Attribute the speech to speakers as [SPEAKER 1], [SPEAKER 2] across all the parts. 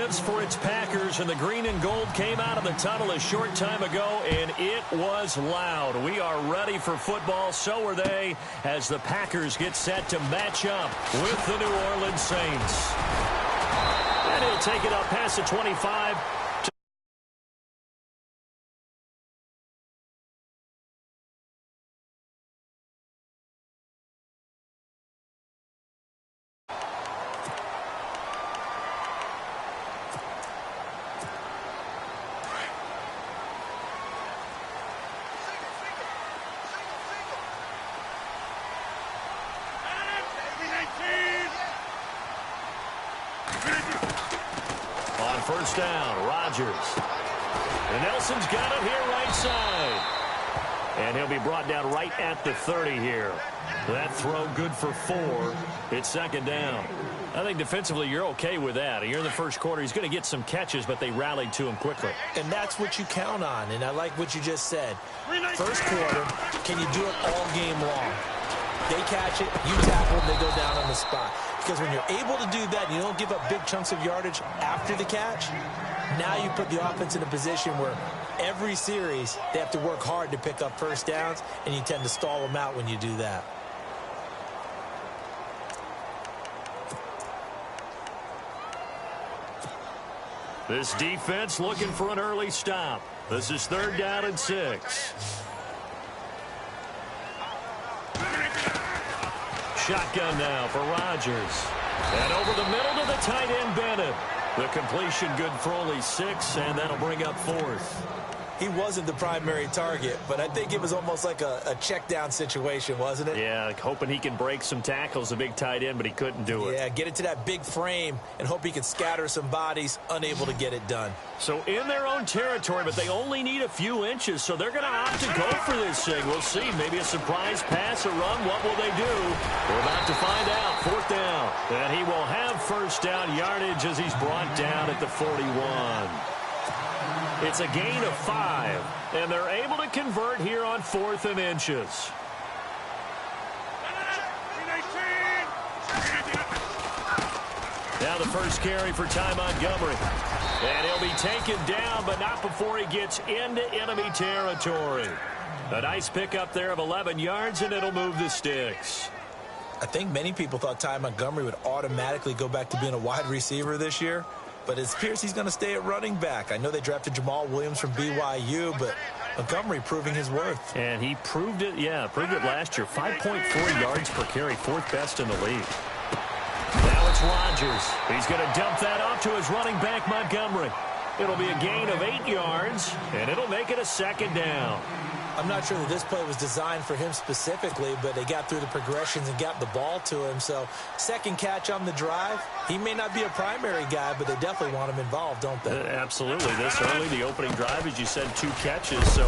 [SPEAKER 1] offense for its Packers, and the green and gold came out of the tunnel a short time ago, and it was loud. We are ready for football. So are they, as the Packers get set to match up with the New Orleans Saints. And he'll take it up past the 25. On first down, Rodgers. And Nelson's got it here right side. And he'll be brought down right at the 30 here. That throw good for 4. It's second down. I think defensively you're okay with that. You're in the first quarter. He's going to get some catches, but they rallied to him quickly.
[SPEAKER 2] And that's what you count on, and I like what you just said. First quarter, can you do it all game long? They catch it, you tackle them, they go down on the spot. Because when you're able to do that, you don't give up big chunks of yardage after the catch, now you put the offense in a position where every series they have to work hard to pick up first downs, and you tend to stall them out when you do that.
[SPEAKER 1] This defense looking for an early stop. This is third down and 6. Shotgun now for Rodgers. And over the middle to the tight end, Bennett. The completion good for only 6, and that'll bring up 4th.
[SPEAKER 2] He wasn't the primary target, but I think it was almost like a check down situation, wasn't it?
[SPEAKER 1] Yeah, hoping he can break some tackles, a big tight end, but he couldn't do it.
[SPEAKER 2] Yeah, get it to that big frame and hope he can scatter some bodies, unable to get it done.
[SPEAKER 1] So in their own territory, but they only need a few inches, so they're going to opt to go for this thing. We'll see. Maybe a surprise pass or run. What will they do? We're about to find out. Fourth down. And he will have first down yardage as he's brought down at the 41. It's a gain of 5, and they're able to convert here on 4th and inches. Now the first carry for Ty Montgomery. And he'll be taken down, but not before he gets into enemy territory. A nice pickup there of 11 yards, and it'll move the sticks.
[SPEAKER 2] I think many people thought Ty Montgomery would automatically go back to being a wide receiver this year. But it appears he's going to stay at running back. I know they drafted Jamal Williams from BYU, but Montgomery proving his worth.
[SPEAKER 1] And he proved it, proved it last year. 5.4 yards per carry, 4th best in the league. Now it's Rodgers. He's going to dump that off to his running back, Montgomery. It'll be a gain of 8 yards, and it'll make it a second down.
[SPEAKER 2] I'm not sure that this play was designed for him specifically, but they got through the progressions and got the ball to him. So second catch on the drive. He may not be a primary guy, but they definitely want him involved, don't they?
[SPEAKER 1] Absolutely. This early, the opening drive, as you said, 2 catches. So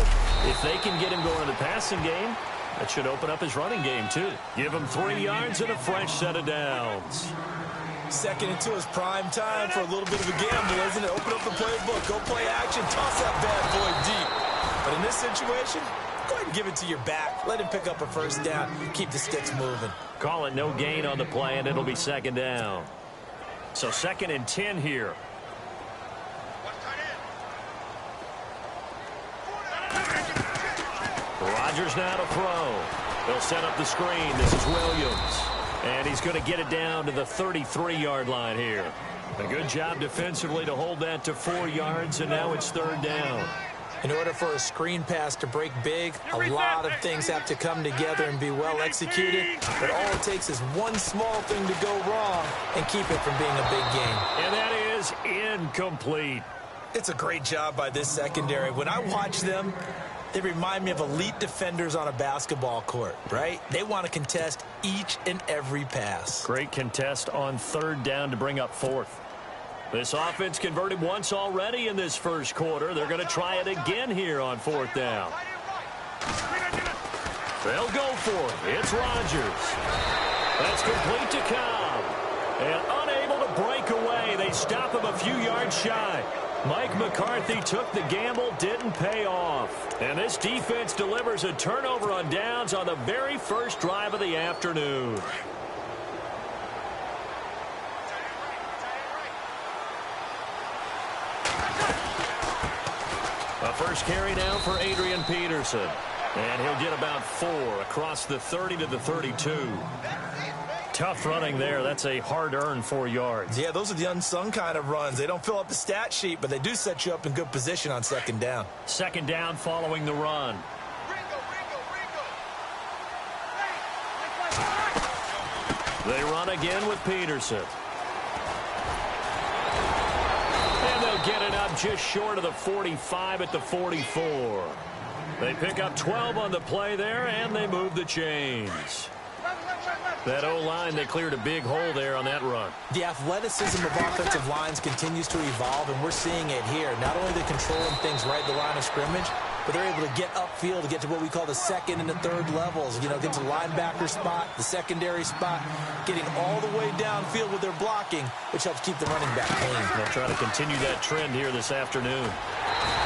[SPEAKER 1] if they can get him going in the passing game, that should open up his running game too. Give him 3 yards and a fresh set of downs.
[SPEAKER 2] Second and 2 is prime time for a little bit of a gamble, isn't it? Open up the playbook, go play action, toss that bad boy deep. But in this situation, go ahead and give it to your back. Let him pick up a first down. Keep the sticks moving.
[SPEAKER 1] Call it no gain on the play, and it'll be second down. So second and 10 here. Rodgers now to throw. They'll set up the screen. This is Williams. And he's going to get it down to the 33-yard line here. A good job defensively to hold that to 4 yards, and now it's third down.
[SPEAKER 2] In order for a screen pass to break big, a lot of things have to come together and be well executed. But all it takes is one small thing to go wrong and keep it from being a big game.
[SPEAKER 1] And that is incomplete.
[SPEAKER 2] It's a great job by this secondary. When I watch them, they remind me of elite defenders on a basketball court, right? They want to contest each and every pass.
[SPEAKER 1] Great contest on third down to bring up 4th. This offense converted once already in this first quarter. They're going to try it again here on 4th down. They'll go for it. It's Rodgers. That's complete to Cobb. And unable to break away. They stop him a few yards shy. Mike McCarthy took the gamble, didn't pay off. And this defense delivers a turnover on downs on the very first drive of the afternoon. A first carry now for Adrian Peterson. And he'll get about 4 across the 30 to the 32. Tough running there. That's a hard-earned 4 yards.
[SPEAKER 2] Yeah, those are the unsung kind of runs. They don't fill up the stat sheet, but they do set you up in good position on second down.
[SPEAKER 1] Second down following the run. They run again with Peterson. And they'll get it up just short of the 45 at the 44. They pick up 12 on the play there, and they move the chains. That O-line, they cleared a big hole there on that run.
[SPEAKER 2] The athleticism of offensive lines continues to evolve, and we're seeing it here. Not only are they controlling things right at the line of scrimmage, but they're able to get upfield to get to what we call the second and the third levels. You know, get to the linebacker spot, the secondary spot, getting all the way downfield with their blocking, which helps keep the running back clean.
[SPEAKER 1] They'll try to continue that trend here this afternoon.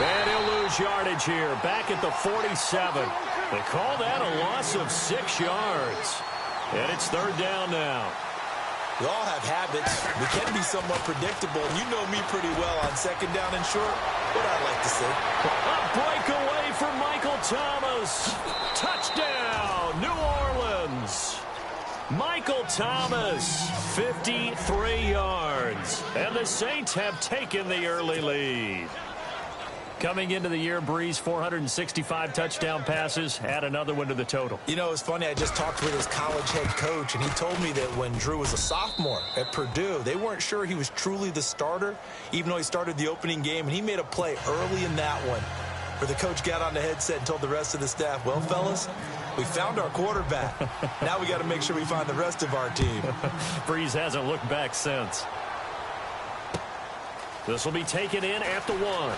[SPEAKER 1] And he'll lose yardage here, back at the 47. They call that a loss of 6 yards. And it's third down now.
[SPEAKER 2] We all have habits. We can be somewhat predictable. And you know me pretty well on second down and short. What I like to say.
[SPEAKER 1] A breakaway for Michael Thomas. Touchdown, New Orleans. Michael Thomas, 53 yards. And the Saints have taken the early lead. Coming into the year, Breeze, 465 touchdown passes. Add another one to the total.
[SPEAKER 2] You know, it's funny. I just talked with his college head coach, and he told me that when Drew was a sophomore at Purdue, they weren't sure he was truly the starter, even though he started the opening game, and he made a play early in that one where the coach got on the headset and told the rest of the staff, well, fellas, we found our quarterback. Now we got to make sure we find the rest of our team.
[SPEAKER 1] Breeze hasn't looked back since. This will be taken in at the 1.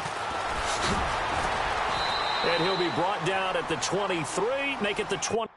[SPEAKER 1] And he'll be brought down at the 23, make it the 20.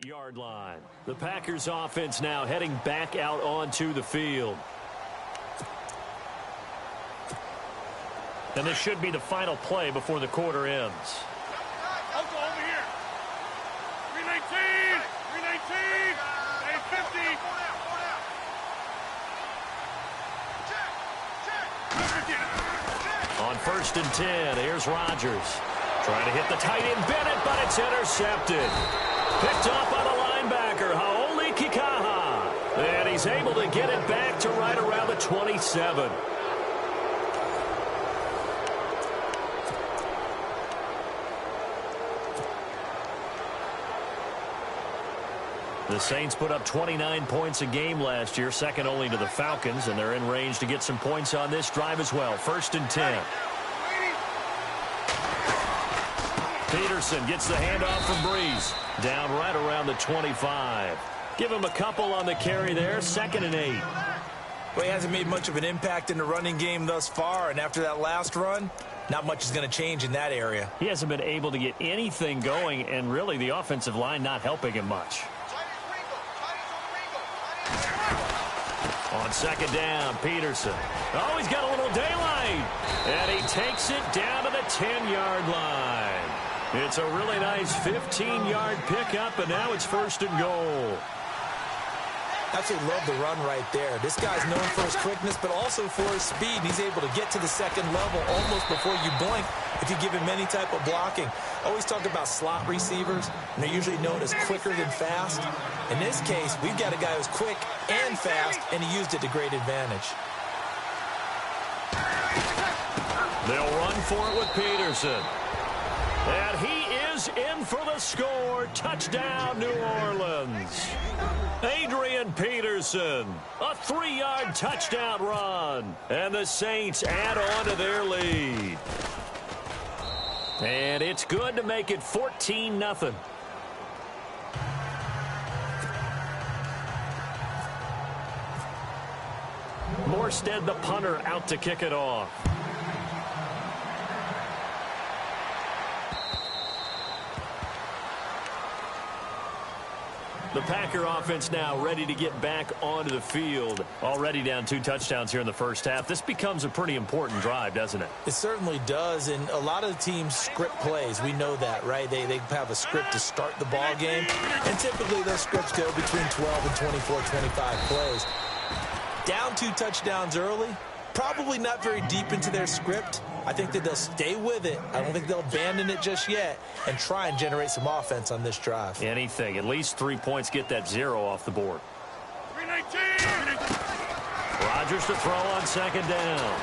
[SPEAKER 1] Yard line. The Packers offense now heading back out onto the field. And this should be the final play before the quarter ends.
[SPEAKER 3] I'll go over here. 319, 319, 850.
[SPEAKER 1] On first and 10, here's Rodgers. Trying to hit the tight end Bennett, but it's intercepted. Picked up by the linebacker, Haoli Kikaha. And he's able to get it back to right around the 27. The Saints put up 29 points a game last year, second only to the Falcons, and they're in range to get some points on this drive as well. First and 10. Peterson gets the handoff from Breeze. Down right around the 25. Give him a couple on the carry there. Second and 8.
[SPEAKER 2] Well, he hasn't made much of an impact in the running game thus far, and after that last run, not much is going to change in that area.
[SPEAKER 1] He hasn't been able to get anything going, and really the offensive line not helping him much. On second down, Peterson. Oh, he's got a little daylight. And he takes it down to the 10-yard line. It's a really nice 15-yard pickup, and now it's first and goal.
[SPEAKER 2] Absolutely love the run right there. This guy's known for his quickness, but also for his speed. He's able to get to the second level almost before you blink if you give him any type of blocking. Always talk about slot receivers, and they're usually known as quicker than fast. In this case, we've got a guy who's quick and fast, and he used it to great advantage.
[SPEAKER 1] They'll run for it with Peterson. And he is in for the score. Touchdown, New Orleans. Adrian Peterson, a 3-yard touchdown run. And the Saints add on to their lead. And it's good to make it 14-0. Morstead, the punter, out to kick it off. The Packer offense now ready to get back onto the field. Already down 2 touchdowns here in the first half. This becomes a pretty important drive, doesn't it?
[SPEAKER 2] It certainly does, and a lot of the teams script plays. We know that, right? They have a script to start the ball game, and typically those scripts go between 12 and 24, 25 plays. Down 2 touchdowns early, probably not very deep into their script. I think that they'll stay with it. I don't think they'll abandon it just yet and try and generate some offense on this drive.
[SPEAKER 1] Anything. At least 3 points, get that 0 off the board. Rodgers to throw on second down.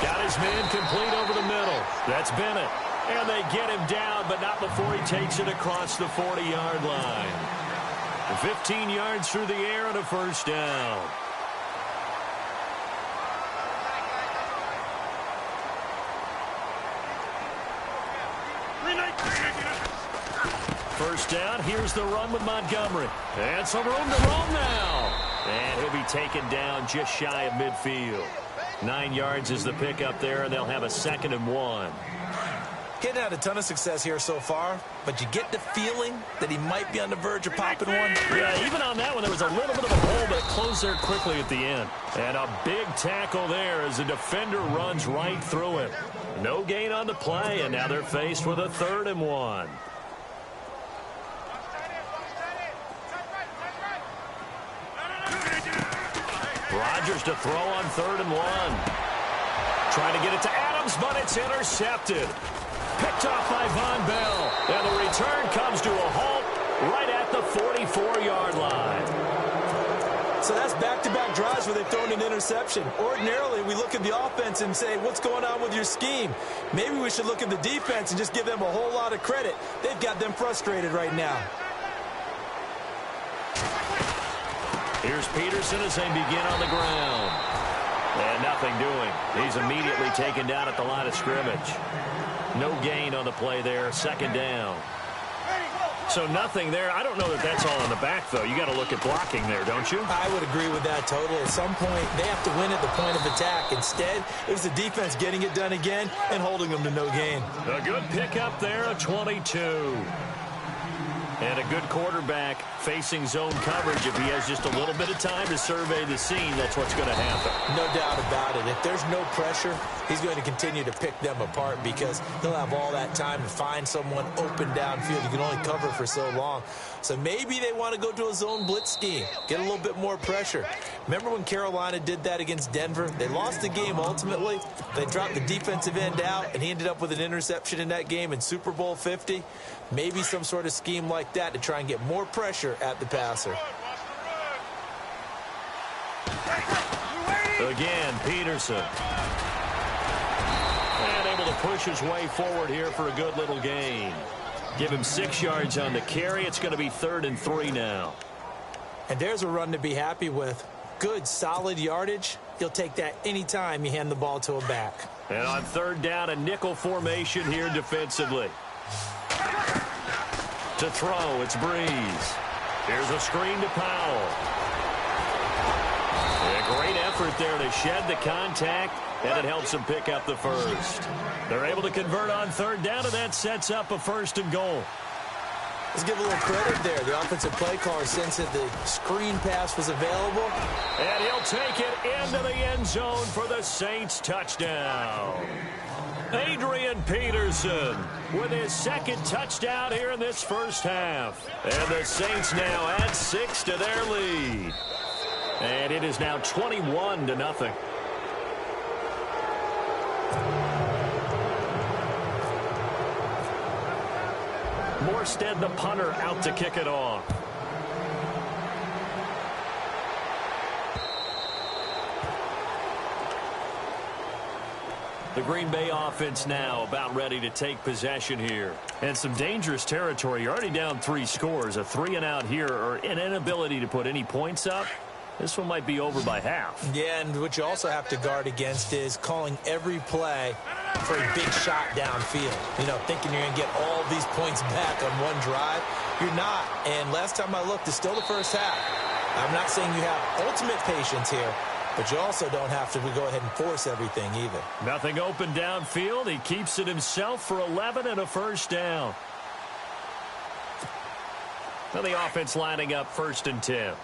[SPEAKER 1] Got his man complete over the middle. That's Bennett. And they get him down, but not before he takes it across the 40-yard line. 15 yards through the air and a first down. First down, here's the run with Montgomery. And some room to roam now. And he'll be taken down just shy of midfield. 9 yards is the pickup there, and they'll have a 2nd and 1.
[SPEAKER 2] Getting had a ton of success here so far, but you get the feeling that he might be on the verge of popping one.
[SPEAKER 1] Yeah, even on that one, there was a little bit of a hole, but it closed there quickly at the end. And a big tackle there as the defender runs right through it. No gain on the play, and now they're faced with a 3rd and 1. Rodgers to throw on 3rd and 1. Trying to get it to Adams, but it's intercepted. Picked off by Von Bell. And the return comes to a halt right at the 44-yard line.
[SPEAKER 2] So that's back-to-back drives where they've thrown an interception. Ordinarily, we look at the offense and say, what's going on with your scheme? Maybe we should look at the defense and just give them a whole lot of credit. They've got them frustrated right now.
[SPEAKER 1] Here's Peterson as they begin on the ground. And nothing doing. He's immediately taken down at the line of scrimmage. No gain on the play there. 2nd down. So nothing there. I don't know that that's all in the back, though. You got to look at blocking there, don't you?
[SPEAKER 2] I would agree with that totally. At some point, they have to win at the point of attack. Instead, it was the defense getting it done again and holding them to no gain.
[SPEAKER 1] A good pickup there, a 22. And a good quarterback facing zone coverage. If he has just a little bit of time to survey the scene, that's what's going to happen.
[SPEAKER 2] No doubt about it. If there's no pressure, he's going to continue to pick them apart because he'll have all that time to find someone open downfield. You can only cover for so long. So maybe they want to go to a zone blitz scheme, get a little bit more pressure. Remember when Carolina did that against Denver? They lost the game ultimately. They dropped the defensive end out, and he ended up with an interception in that game in Super Bowl 50. Maybe some sort of scheme like that to try and get more pressure at the passer.
[SPEAKER 1] Again, Peterson. And able to push his way forward here for a good little gain. Give him 6 yards on the carry. It's going to be 3rd and 3 now.
[SPEAKER 2] And there's a run to be happy with. Good, solid yardage. He'll take that anytime you hand the ball to a back.
[SPEAKER 1] And on 3rd down, a nickel formation here defensively. To throw, it's Breeze. Here's a screen to Powell. A great effort there to shed the contact, and it helps them pick up the first. They're able to convert on 3rd down, and that sets up a 1st and goal.
[SPEAKER 2] Let's give a little credit there. The offensive play caller sensed that the screen pass was available.
[SPEAKER 1] And he'll take it into the end zone for the Saints touchdown. Adrian Peterson with his 2nd touchdown here in this first half. And the Saints now add 6 to their lead. And it is now 21-0. Morstead, the punter, out to kick it off. The Green Bay offense now about ready to take possession here. And some dangerous territory. You're already down 3 scores. A 3-and-out here or an inability to put any points up. This one might be over by half.
[SPEAKER 2] Yeah, and what you also have to guard against is calling every play for a big shot downfield. You know, thinking you're going to get all these points back on one drive. You're not. And last time I looked, it's still the first half. I'm not saying you have ultimate patience here, but you also don't have to go ahead and force everything either.
[SPEAKER 1] Nothing open downfield. He keeps it himself for 11 and a first down. So the offense lining up 1st and 10.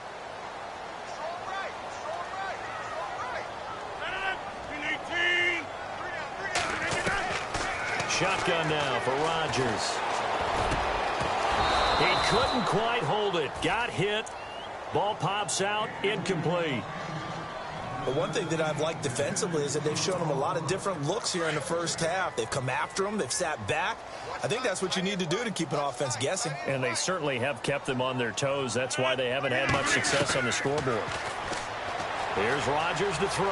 [SPEAKER 1] Shotgun now for Rodgers. He couldn't quite hold it. Got hit. Ball pops out. Incomplete.
[SPEAKER 2] But one thing that I've liked defensively is that they've shown him a lot of different looks here in the first half. They've come after him. They've sat back. I think that's what you need to do to keep an offense guessing.
[SPEAKER 1] And they certainly have kept them on their toes. That's why they haven't had much success on the scoreboard. Here's Rodgers to throw.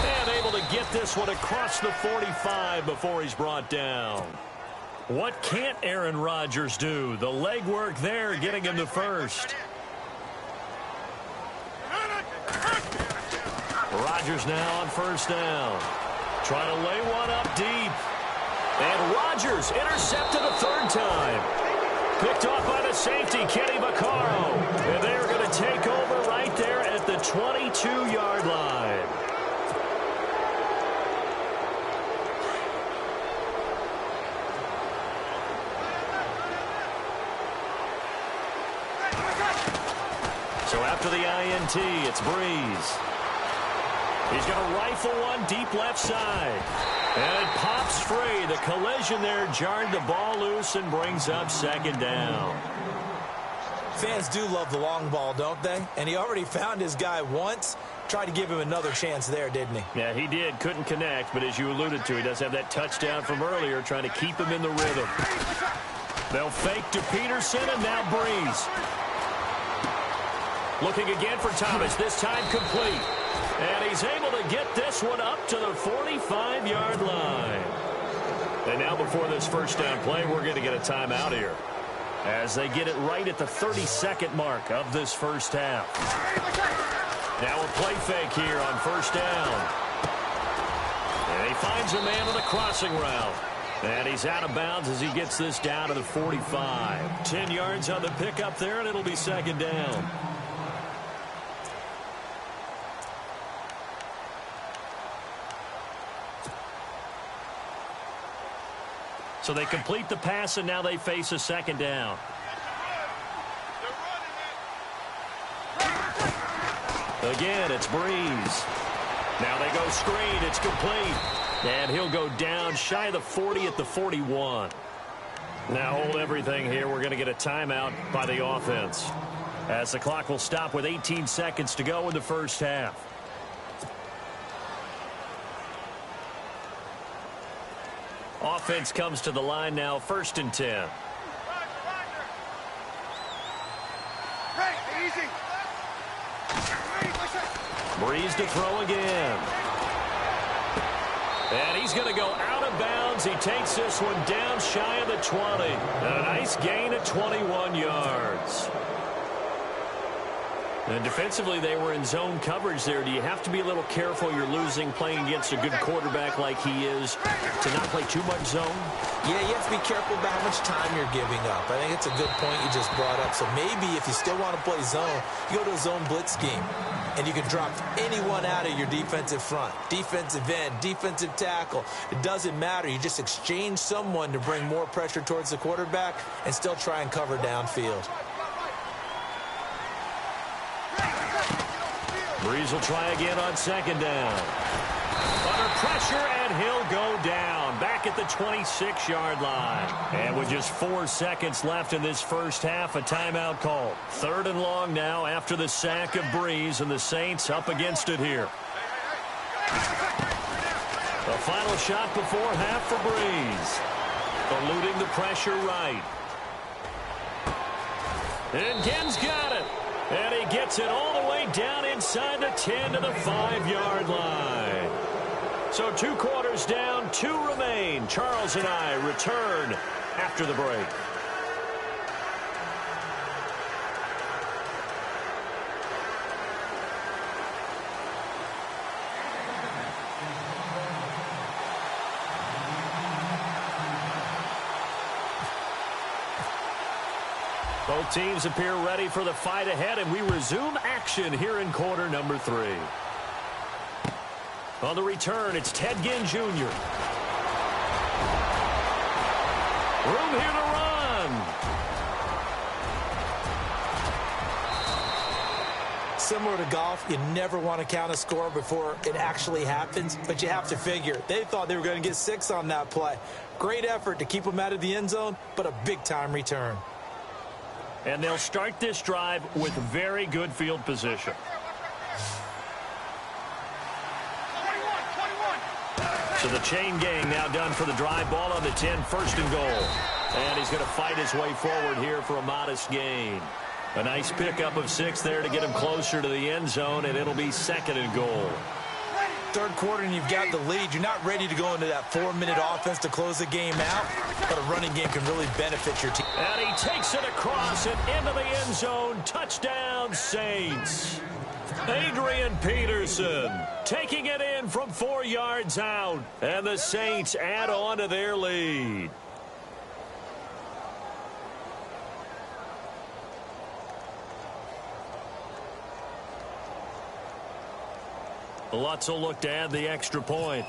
[SPEAKER 1] And able to get this one across the 45 before he's brought down. What can't Aaron Rodgers do? The legwork there getting him the first. Rodgers now on 1st down. Trying to lay one up deep. And Rodgers intercepted a 3rd time. Picked off by the safety, Kenny Vaccaro. And they're going to take over right there at the 22-yard line. So after the INT, it's Breeze. He's going to rifle one deep left side. And it pops free. The collision there jarred the ball loose and brings up 2nd down.
[SPEAKER 2] Fans do love the long ball, don't they? And he already found his guy once. Tried to give him another chance there, didn't he?
[SPEAKER 1] Yeah, he did. Couldn't connect, but as you alluded to, he does have that touchdown from earlier, trying to keep him in the rhythm. They'll fake to Peterson, and now Breeze. Looking again for Thomas, this time complete. And he's able to get this one up to the 45-yard line. And now before this 1st down play, we're going to get a timeout here, as they get it right at the 32nd mark of this 1st half. Now a play fake here on 1st down. And he finds a man on the crossing route. And he's out of bounds as he gets this down to the 45. 10 yards on the pickup there, and it'll be 2nd down. So they complete the pass, and now they face a 2nd down. Again, it's Breeze. Now they go screen. It's complete. And he'll go down shy of the 40 at the 41. Now hold everything here. We're going to get a timeout by the offense, as the clock will stop with 18 seconds to go in the 1st half. Offense comes to the line now, 1st and 10. Breeze to throw again. And he's going to go out of bounds. He takes this one down shy of the 20. And a nice gain of 21 yards. And defensively, they were in zone coverage there. Do you have to be a little careful? You're losing playing against a good quarterback like he is to not play too much zone?
[SPEAKER 2] Yeah, you have to be careful about how much time you're giving up. I think it's a good point you just brought up. So maybe if you still want to play zone, you go to a zone blitz scheme. And you can drop anyone out of your defensive front. Defensive end, defensive tackle. It doesn't matter. You just exchange someone to bring more pressure towards the quarterback and still try and cover downfield.
[SPEAKER 1] Breeze will try again on 2nd down. Under pressure, and he'll go down. Back at the 26-yard line. And with just 4 seconds left in this 1st half, a timeout call. 3rd and long now after the sack of Breeze, and the Saints up against it here. The final shot before half for Breeze. Eluding the pressure right. And Gen's got it. And he gets it all the way down inside the 10 to the 5-yard line. So 2 quarters down, 2 remain. Charles and I return after the break. Both teams appear ready for the fight ahead, and we resume action here in quarter number 3. On the return, it's Ted Ginn Jr. Room here to run.
[SPEAKER 2] Similar to golf, you never want to count a score before it actually happens, but you have to figure. They thought they were going to get 6 on that play. Great effort to keep them out of the end zone, but a big-time return.
[SPEAKER 1] And they'll start this drive with very good field position.
[SPEAKER 3] 21.
[SPEAKER 1] So the chain gang now done for the drive. Ball on the 10, first and goal. And he's going to fight his way forward here for a modest gain. A nice pickup of 6 there to get him closer to the end zone, and it'll be second and goal.
[SPEAKER 2] Third quarter and you've got the lead. You're not ready to go into that 4-minute offense to close the game out, but a running game can really benefit your team.
[SPEAKER 1] And he takes it across and into the end zone. Touchdown, Saints. Adrian Peterson taking it in from 4 yards out, and the Saints add on to their lead. Lutz will look to add the extra point.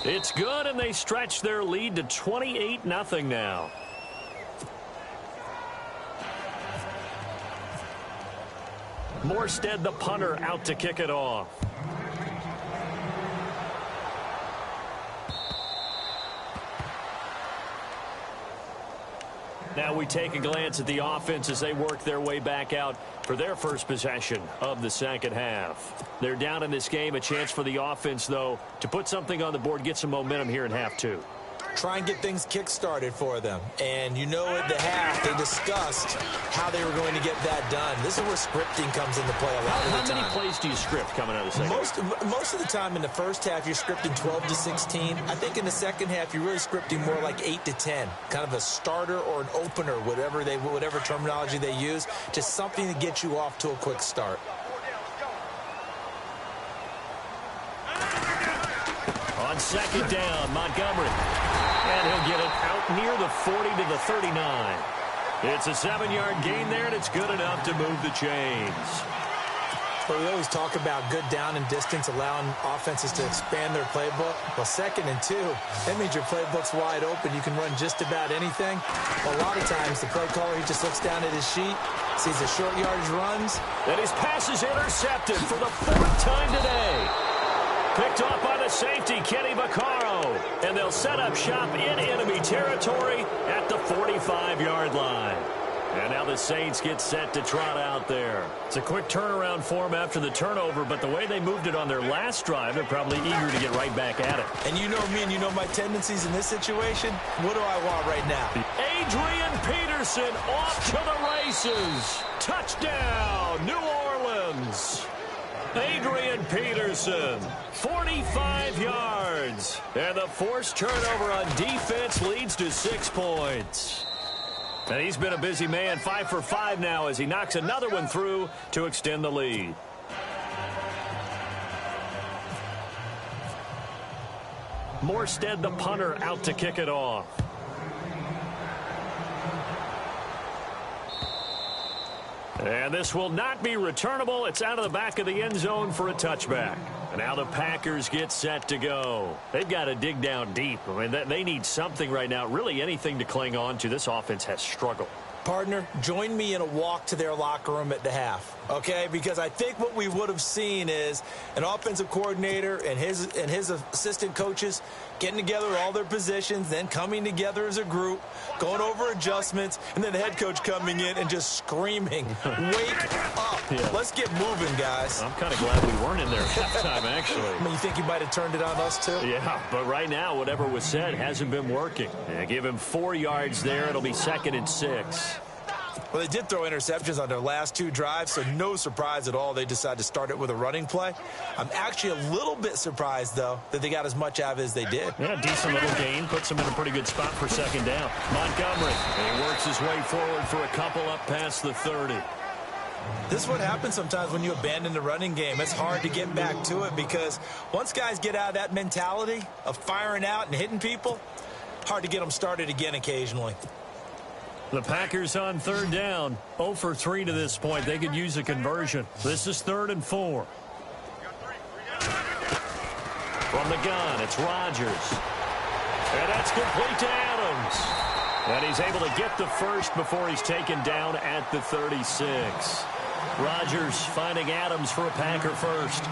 [SPEAKER 1] It's good, and they stretch their lead to 28-0 now. Morstead, the punter, out to kick it off. Now we take a glance at the offense as they work their way back out for their first possession of the second half. They're down in this game. A chance for the offense, though, to put something on the board, get some momentum here in half 2.
[SPEAKER 2] Try and get things kick-started for them. And you know at the half, they discussed how they were going to get that done. This is where scripting comes into play a lot of the time.
[SPEAKER 1] How many plays do you script coming out of the second half?
[SPEAKER 2] Most of the time in the first half, you're scripting 12 to 16. I think in the second half, you're really scripting more like 8 to 10. Kind of a starter or an opener, whatever terminology they use, just something to get you off to a quick start.
[SPEAKER 1] On second down, Montgomery. And he'll get it out near the 40 to the 39. It's a 7-yard gain there, and it's good enough to move the chains.
[SPEAKER 2] Well, we always talk about good down and distance, allowing offenses to expand their playbook. Well, 2nd and 2, that means your playbook's wide open. You can run just about anything. A lot of times, the play caller, he just looks down at his sheet, sees the short yardage runs.
[SPEAKER 1] And his pass is intercepted for the 4th time today. Picked off by the safety, Kenny Vaccaro. And they'll set up shop in enemy territory at the 45-yard line. And now the Saints get set to trot out there. It's a quick turnaround for them after the turnover, but the way they moved it on their last drive, they're probably eager to get right back at it.
[SPEAKER 2] And you know me and you know my tendencies in this situation. What do I want right now?
[SPEAKER 1] Adrian Peterson off to the races. Touchdown, New Orleans. Adrian Peterson, 45 yards. And the forced turnover on defense leads to 6 points. And he's been a busy man, 5 for 5 now as he knocks another one through to extend the lead. Morstead, the punter, out to kick it off. And this will not be returnable. It's out of the back of the end zone for a touchback. And now the Packers get set to go. They've got to dig down deep. I mean, they need something right now, really anything to cling on to. This offense has struggled.
[SPEAKER 2] Partner, join me in a walk to their locker room at the half, okay? Because I think what we would have seen is an offensive coordinator and his assistant coaches getting together all their positions, then coming together as a group, going over adjustments, and then the head coach coming in and just screaming, wake up. Yeah. Let's get moving, guys.
[SPEAKER 1] I'm kind of glad we weren't in there at halftime, actually.
[SPEAKER 2] I mean, you think he might have turned it on us, too?
[SPEAKER 1] Yeah, but right now, whatever was said hasn't been working. Yeah, give him 4 yards there. It'll be 2nd and 6.
[SPEAKER 2] Well, they did throw interceptions on their last 2 drives, so no surprise at all they decided to start it with a running play. I'm actually a little bit surprised, though, that they got as much out of it as they did.
[SPEAKER 1] Yeah, decent little gain. Puts them in a pretty good spot for 2nd down. Montgomery, and he works his way forward for a couple up past the 30.
[SPEAKER 2] This is what happens sometimes when you abandon the running game. It's hard to get back to it because once guys get out of that mentality of firing out and hitting people, hard to get them started again occasionally.
[SPEAKER 1] The Packers on 3rd down, 0 for 3 to this point. They could use a conversion. This is 3rd and 4. From the gun, it's Rodgers. And that's complete to Adams. And he's able to get the first before he's taken down at the 36. Rodgers finding Adams for a Packer first.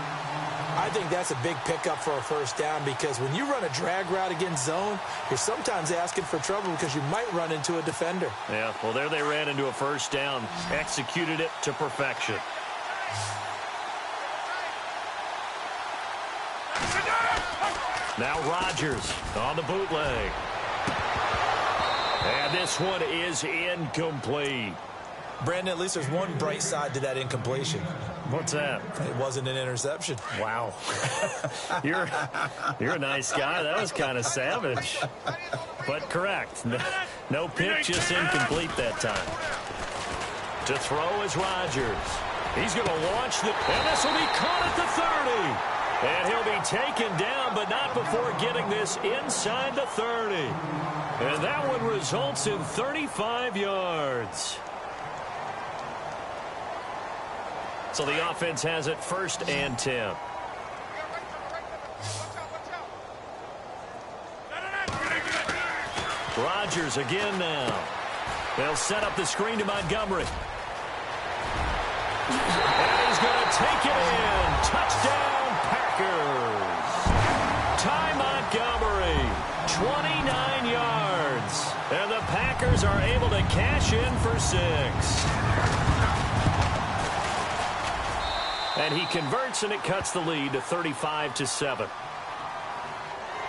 [SPEAKER 2] I think that's a big pickup for a first down because when you run a drag route against zone, you're sometimes asking for trouble because you might run into a defender.
[SPEAKER 1] Yeah, well, there they ran into a first down, executed it to perfection. Now Rodgers on the bootleg. And this one is incomplete.
[SPEAKER 2] Brandon, at least there's one bright side to that incompletion.
[SPEAKER 1] What's that?
[SPEAKER 2] It wasn't an interception.
[SPEAKER 1] Wow. You're a nice guy. That was kind of savage. But correct. No pick, just incomplete that time. To throw is Rodgers. He's going to launch and this will be caught at the 30. And he'll be taken down, but not before getting this inside the 30. And that one results in 35 yards. So the offense has it 1st and 10. Rodgers again now. They'll set up the screen to Montgomery. And he's going to take it in. Touchdown, Packers. Ty Montgomery, 29 yards. And the Packers are able to cash in for 6. And he converts, and it cuts the lead to 35-7.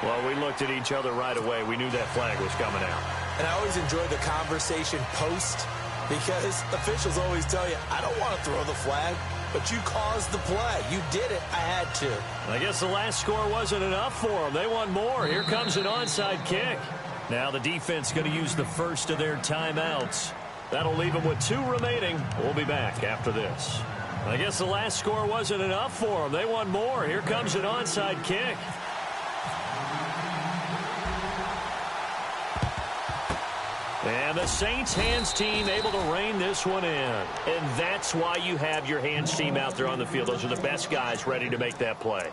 [SPEAKER 1] Well, we looked at each other right away. We knew that flag was coming out.
[SPEAKER 2] And I always enjoy the conversation post because officials always tell you, I don't want to throw the flag, but you caused the play. You did it. I had to.
[SPEAKER 1] I guess the last score wasn't enough for them. They want more. Here comes an onside kick. Now the defense going to use the first of their timeouts. That'll leave them with 2 remaining. We'll be back after this. I guess the last score wasn't enough for them. They want more. Here comes an onside kick. And the Saints hands team able to rein this one in. And that's why you have your hands team out there on the field. Those are the best guys ready to make that play.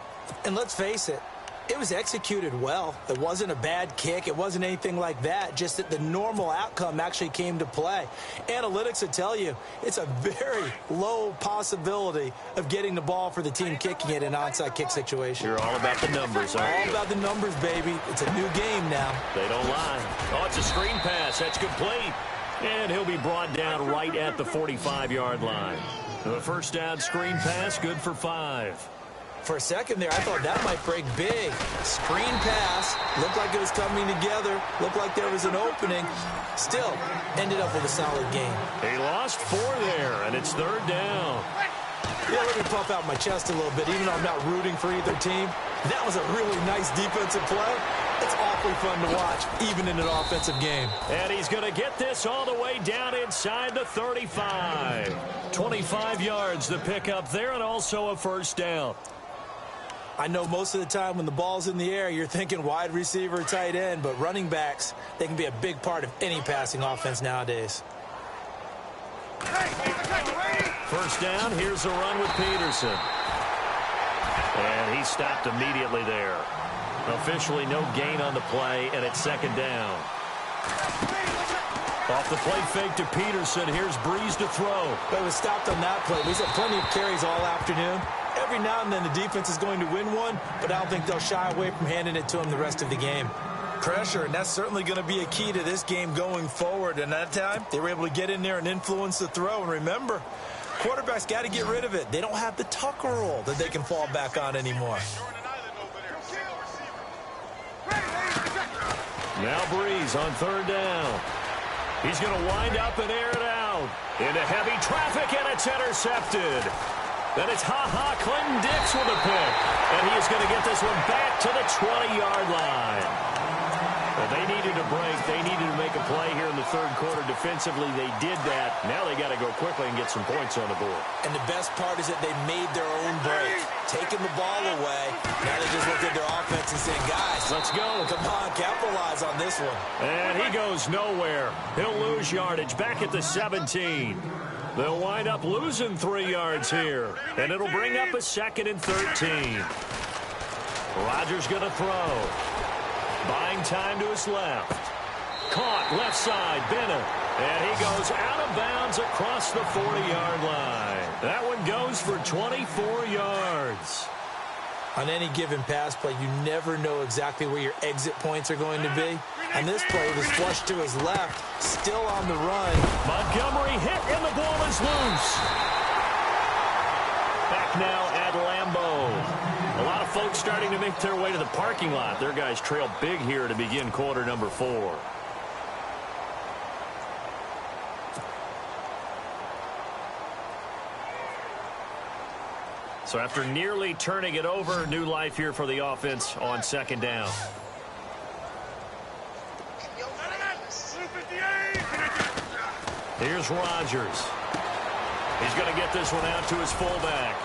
[SPEAKER 2] And let's face it, it was executed well. It wasn't a bad kick. It wasn't anything like that. Just that the normal outcome actually came to play. Analytics will tell you it's a very low possibility of getting the ball for the team kicking it in an onside kick situation.
[SPEAKER 1] You're all about the numbers, aren't you?
[SPEAKER 2] All about the numbers, baby. It's a new game now.
[SPEAKER 1] They don't lie. Oh, it's a screen pass. That's complete. And he'll be brought down right at the 45-yard line. The first down screen pass, good for 5.
[SPEAKER 2] For a second there, I thought that might break big. Screen pass. Looked like it was coming together. Looked like there was an opening. Still, ended up with a solid game.
[SPEAKER 1] He lost 4 there, and it's 3rd down.
[SPEAKER 2] Yeah, let me puff out my chest a little bit, even though I'm not rooting for either team. That was a really nice defensive play. It's awfully fun to watch, even in an offensive game.
[SPEAKER 1] And he's going to get this all the way down inside the 35. 25 yards to pick up there, and also a first down.
[SPEAKER 2] I know most of the time when the ball's in the air, you're thinking wide receiver, tight end, but running backs, they can be a big part of any passing offense nowadays.
[SPEAKER 1] First down, here's a run with Peterson. And he stopped immediately there. Officially no gain on the play, and it's 2nd down. Off the play fake to Peterson, here's Breeze to throw.
[SPEAKER 2] But it was stopped on that play. We've had plenty of carries all afternoon. Every now and then the defense is going to win one, but I don't think they'll shy away from handing it to him the rest of the game. Pressure, and that's certainly going to be a key to this game going forward. And that time, they were able to get in there and influence the throw. And remember, quarterbacks got to get rid of it. They don't have the Tucker rule that they can fall back on anymore.
[SPEAKER 1] Now Breeze on 3rd down. He's going to wind up and air it out. Into heavy traffic, and it's intercepted. Then it's Clinton Dix with a pick. And he is going to get this one back to the 20-yard line. Well, they needed a break. They needed to make a play here in the 3rd quarter. Defensively, they did that. Now they got to go quickly and get some points on the board.
[SPEAKER 2] And the best part is that they made their own break. Taking the ball away. Now they just looked at their offense and saying, guys,
[SPEAKER 1] let's go.
[SPEAKER 2] Come on, capitalize on this one.
[SPEAKER 1] And he goes nowhere. He'll lose yardage back at the 17. They'll wind up losing 3 yards here. And it'll bring up a 2nd and 13. Rodgers going to throw. Buying time to his left. Caught left side, Bennett. And he goes out of bounds across the 40-yard line. That one goes for 24 yards.
[SPEAKER 2] On any given pass play, you never know exactly where your exit points are going to be. And this play was flushed to his left, still on the run.
[SPEAKER 1] Montgomery hit, and the ball is loose. Back now at Lambeau. A lot of folks starting to make their way to the parking lot. Their guys trail big here to begin quarter number 4. So after nearly turning it over, new life here for the offense on second down. Here's Rodgers. He's going to get this one out to his fullback.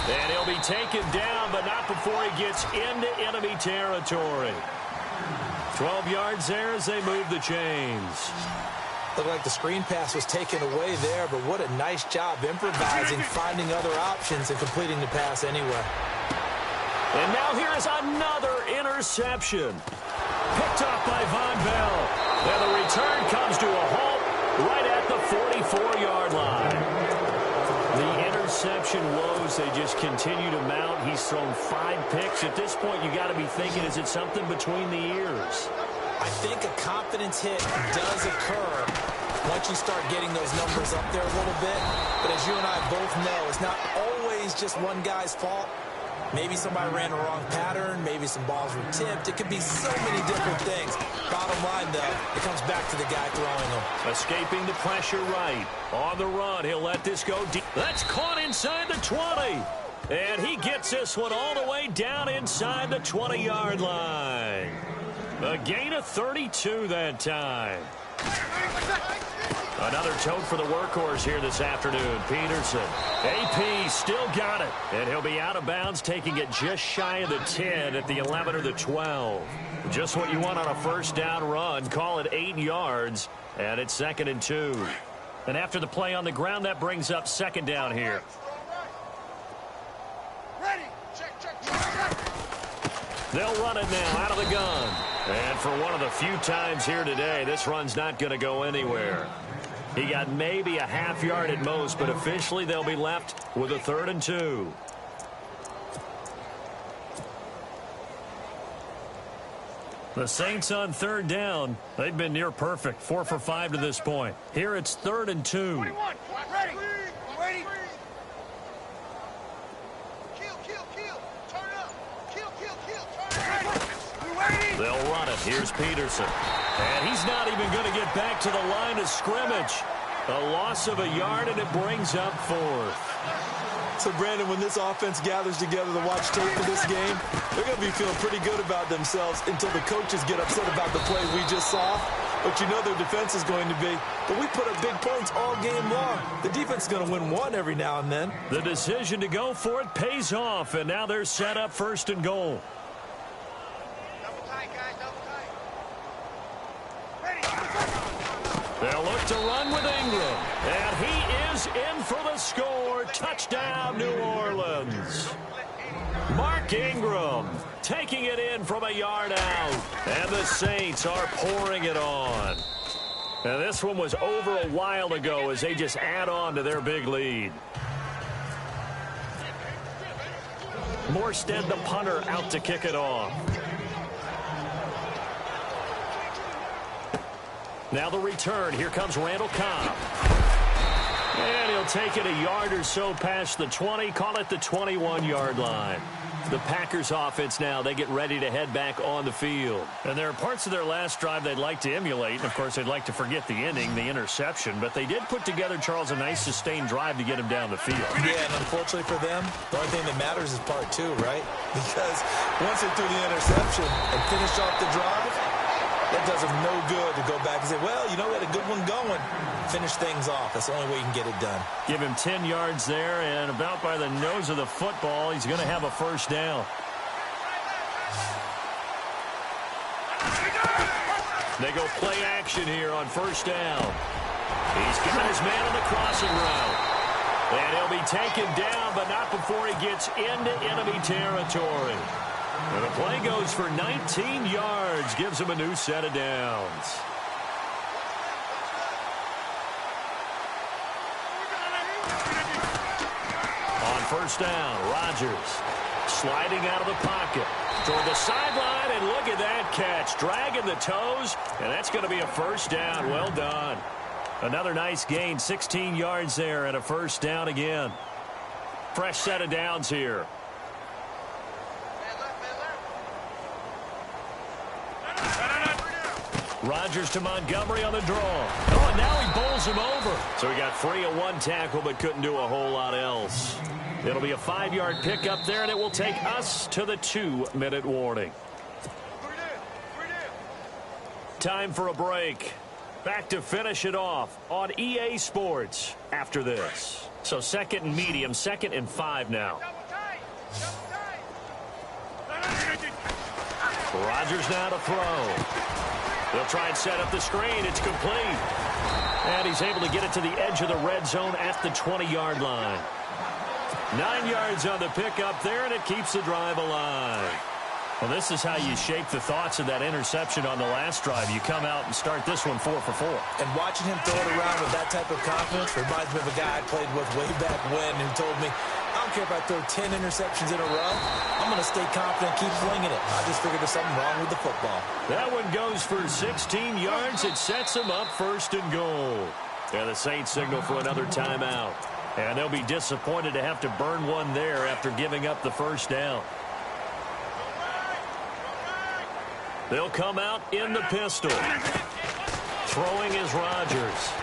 [SPEAKER 1] And he'll be taken down, but not before he gets into enemy territory. 12 yards there as they move the chains.
[SPEAKER 2] Looked like the screen pass was taken away there, but what a nice job improvising, finding other options, and completing the pass anyway.
[SPEAKER 1] And now here is another interception. Picked off by Von Bell. And the return comes to a halt right at the 44-yard line. The interception woes, they just continue to mount. He's thrown 5 picks. At this point, you got to be thinking, is it something between the ears?
[SPEAKER 2] I think a confidence hit does occur once you start getting those numbers up there a little bit. But as you and I both know, it's not always just one guy's fault. Maybe somebody ran a wrong pattern. Maybe some balls were tipped. It could be so many different things. Bottom line, though, it comes back to the guy throwing them.
[SPEAKER 1] Escaping the pressure right. On the run, he'll let this go deep. That's caught inside the 20. And he gets this one all the way down inside the 20-yard line. A gain of 32 that time. Another tote for the workhorse here this afternoon, Peterson. AP still got it, and he'll be out of bounds, taking it just shy of the 10 at the 11 or the 12. Just what you want on a first down run. Call it 8 yards, and it's 2nd and 2. And after the play on the ground, that brings up second down here.
[SPEAKER 3] Ready. Check, check, check, check.
[SPEAKER 1] They'll run it now out of the gun. And for one of the few times here today, this run's not going to go anywhere. He got maybe a half yard at most, but officially they'll be left with a 3rd and 2. The Saints on 3rd down. They've been near perfect. 4 for 5 to this point. Here it's 3rd and 2.
[SPEAKER 3] 21. Ready. Ready.
[SPEAKER 1] They'll run it. Here's Peterson. And he's not even going to get back to the line of scrimmage. A loss of a yard, and it brings up 4th.
[SPEAKER 2] So, Brandon, when this offense gathers together to watch tape for this game, they're going to be feeling pretty good about themselves until the coaches get upset about the play we just saw. But you know their defense is going to be. But we put up big points all game long. The defense is going to win one every now and then.
[SPEAKER 1] The decision to go for it pays off, and now they're set up 1st and goal. They'll look to run with Ingram. And he is in for the score. Touchdown, New Orleans. Mark Ingram taking it in from a yard out. And the Saints are pouring it on. And this one was over a while ago as they just add on to their big lead. Morstead, the punter, out to kick it off. Now the return. Here comes Randall Cobb. And he'll take it a yard or so past the 20. Call it the 21-yard line. The Packers offense now, they get ready to head back on the field. And there are parts of their last drive they'd like to emulate. And, of course, they'd like to forget the ending, the interception. But they did put together, Charles, a nice sustained drive to get him down the field.
[SPEAKER 2] Yeah, and unfortunately for them, the only thing that matters is part 2, right? Because once they threw the interception and finished off the drive, that does them no good to go back and say, well, you know, we had a good one going. Finish things off. That's the only way you can get it done.
[SPEAKER 1] Give him 10 yards there, and about by the nose of the football, he's going to have a first down. They go play action here on first down. He's got his man on the crossing route. And he'll be taken down, but not before he gets into enemy territory. And the play goes for 19 yards, gives him a new set of downs. On first down, Rodgers sliding out of the pocket toward the sideline, and look at that catch, dragging the toes, and that's going to be a first down. Well done. Another nice gain, 16 yards there, and a first down again. Fresh set of downs here. Rodgers to Montgomery on the draw. Oh, and now he bowls him over. So he got free of one tackle but couldn't do a whole lot else. It'll be a 5-yard pickup there, and it will take us to the 2-minute warning. Time for a break. Back to finish it off on EA Sports after this. So 2nd and medium, 2nd and 5 now. Rodgers now to throw. They'll try and set up the screen. It's complete. And he's able to get it to the edge of the red zone at the 20-yard line. 9 yards on the pickup there, and it keeps the drive alive. Well, this is how you shape the thoughts of that interception on the last drive. You come out and start this one 4 for 4.
[SPEAKER 2] And watching him throw it around with that type of confidence reminds me of a guy I played with way back when who told me, I don't care if I throw 10 interceptions in a row. I'm going to stay confident, keep flinging it. I just figured there's something wrong with the football.
[SPEAKER 1] That one goes for 16 yards. It sets him up 1st and goal. And the Saints signal for another timeout. And they'll be disappointed to have to burn one there after giving up the first down. They'll come out in the pistol. Throwing is Rodgers.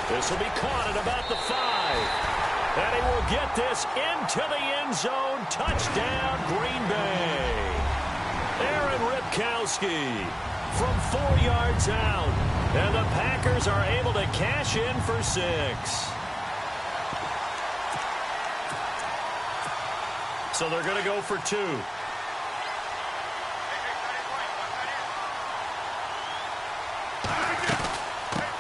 [SPEAKER 1] This will be caught at about the 5. And he will get this into the end zone. Touchdown, Green Bay. Aaron Ripkowski from 4 yards out. And the Packers are able to cash in for 6. So they're going to go for 2.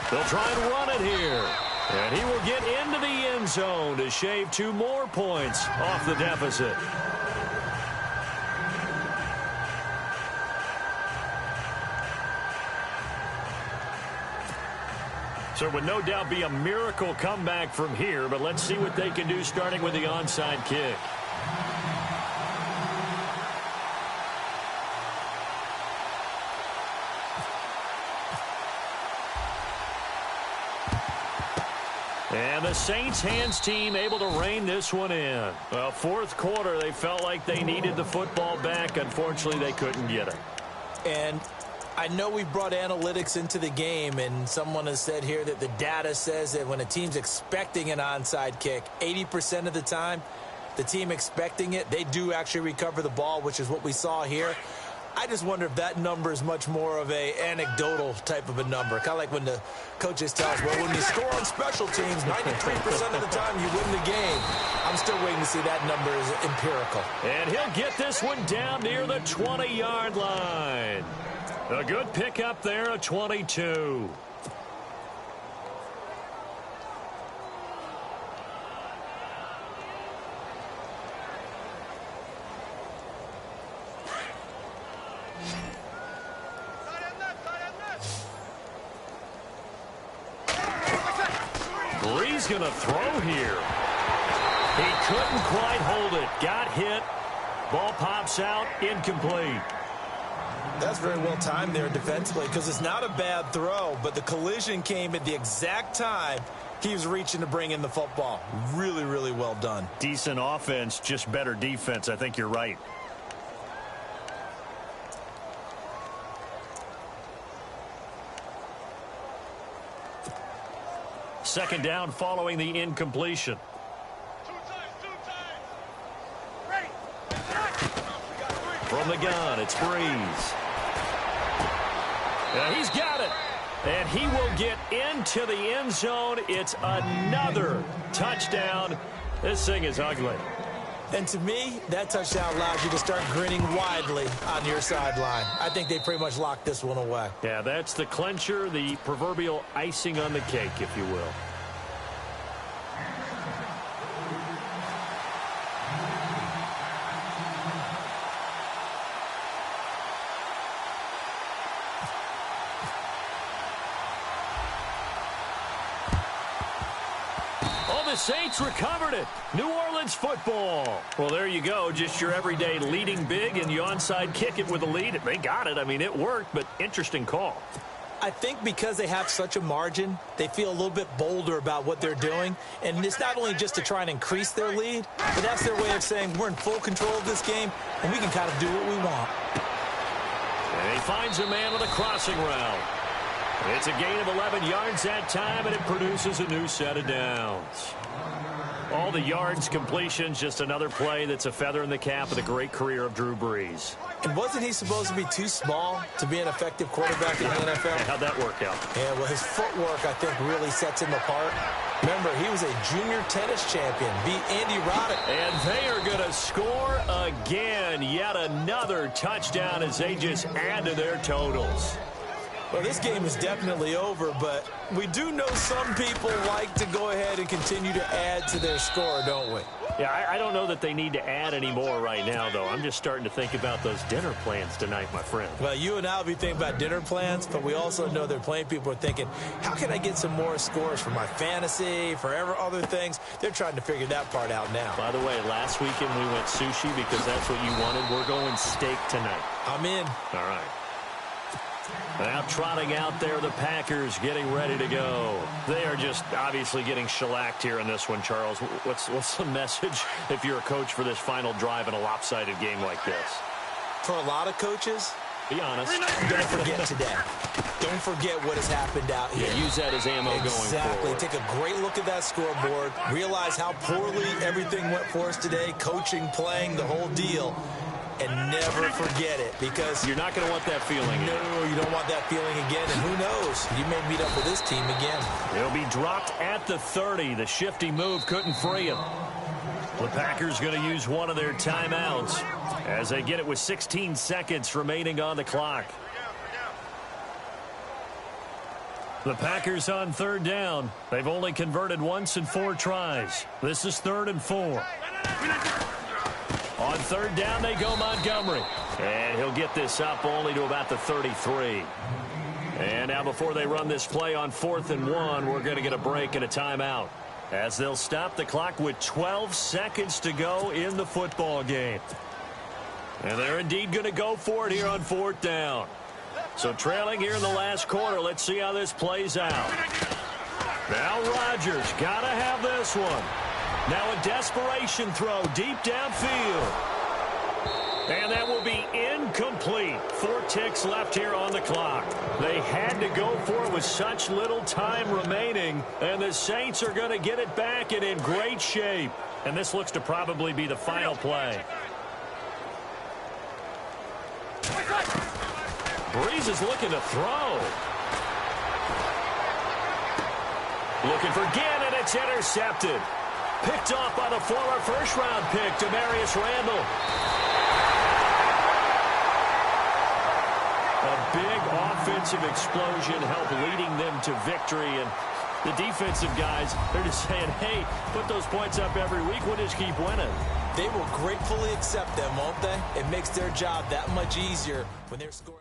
[SPEAKER 1] They'll try and run it here. And he will get into the end zone to shave 2 more points off the deficit. So it would no doubt be a miracle comeback from here, but let's see what they can do starting with the onside kick. And the Saints hands team able to rein this one in. Well, 4th quarter, they felt like they needed the football back. Unfortunately, they couldn't get it.
[SPEAKER 2] And I know we brought analytics into the game, and someone has said here that the data says that when a team's expecting an onside kick, 80% of the time, the team expecting it, they do actually recover the ball, which is what we saw here. I just wonder if that number is much more of a anecdotal type of a number. Kind of like when the coaches tell us, well, when you score on special teams, 93% of the time you win the game. I'm still waiting to see that number is empirical.
[SPEAKER 1] And he'll get this one down near the 20-yard line. A good pickup there, a 22. Lee's going to throw here. He couldn't quite hold it. Got hit. Ball pops out. Incomplete.
[SPEAKER 2] That's very well timed there defensively because it's not a bad throw, but the collision came at the exact time he was reaching to bring in the football. Really, really well done.
[SPEAKER 1] Decent offense, just better defense. I think you're right. Second down following the incompletion. From the gun, it's Breeze. Yeah, he's got it. And he will get into the end zone. It's another touchdown. This thing is ugly.
[SPEAKER 2] And to me, that touchdown allows you to start grinning widely on your sideline. I think they pretty much locked this one away.
[SPEAKER 1] Yeah, that's the clincher, the proverbial icing on the cake, if you will. the Saints recovered it. New Orleans football. Well, there you go. Just your everyday leading big, and you onside kick it with a lead. They got it. I mean, it worked, but interesting call.
[SPEAKER 2] I think because they have such a margin, they feel a little bit bolder about what they're doing. And it's not only just to try and increase their lead, but that's their way of saying we're in full control of this game, and we can kind of do what we want.
[SPEAKER 1] And he finds a man with a crossing route. It's a gain of 11 yards that time, and it produces a new set of downs. All the yards, completions, just another play that's a feather in the cap of the great career of Drew Brees.
[SPEAKER 2] And wasn't he supposed to be too small to be an effective quarterback in the NFL?
[SPEAKER 1] How'd that work out?
[SPEAKER 2] Yeah, well, his footwork, I think, really sets him apart. Remember, he was a junior tennis champion, beat Andy Roddick.
[SPEAKER 1] And they are going to score again. Yet another touchdown as they just add to their totals.
[SPEAKER 2] Well, this game is definitely over, but we do know some people like to go ahead and continue to add to their score, don't we?
[SPEAKER 1] Yeah, I don't know that they need to add any more right now, though. I'm just starting to think about those dinner plans tonight, my friend.
[SPEAKER 2] Well, you and I will be thinking about dinner plans, but we also know there are plenty of people are thinking, how can I get some more scores for my fantasy, for other things? They're trying to figure that part out now.
[SPEAKER 1] By the way, last weekend we went sushi because that's what you wanted. We're going steak tonight.
[SPEAKER 2] I'm in.
[SPEAKER 1] All right. Now trotting out there, the Packers getting ready to go. They are just obviously getting shellacked here in this one, Charles. What's the message if you're a coach for this final drive in a lopsided game like this?
[SPEAKER 2] For a lot of coaches,
[SPEAKER 1] be honest.
[SPEAKER 2] Don't forget today. Don't forget what has happened out here.
[SPEAKER 1] Yeah, use that as ammo going forward.
[SPEAKER 2] Exactly. Take a great look at that scoreboard. Realize how poorly everything went for us today. Coaching, playing, the whole deal. And never forget it, because
[SPEAKER 1] you're not going to want that feeling.
[SPEAKER 2] No, you don't want that feeling again. And who knows? You may meet up with this team again.
[SPEAKER 1] He'll be dropped at the 30. The shifty move couldn't free him. The Packers going to use one of their timeouts as they get it with 16 seconds remaining on the clock. The Packers on third down. They've only converted once in 4 tries. This is 3rd and 4. On third down, they go Montgomery. And he'll get this up only to about the 33. And now before they run this play on 4th and 1, we're going to get a break and a timeout, as they'll stop the clock with 12 seconds to go in the football game. And they're indeed going to go for it here on 4th down. So trailing here in the last quarter, let's see how this plays out. Now Rodgers got to have this one. Now a desperation throw deep downfield. And that will be incomplete. 4 ticks left here on the clock. They had to go for it with such little time remaining. And the Saints are going to get it back and in great shape. And this looks to probably be the final play. Brees is looking to throw. Looking for Ginn, and it's intercepted. Picked off by the former first-round pick, Demarius Randall. A big offensive explosion helped leading them to victory. And the defensive guys, they're just saying, hey, put those points up every week. We'll just keep winning.
[SPEAKER 2] They will gratefully accept them, won't they? It makes their job that much easier when they're scoring.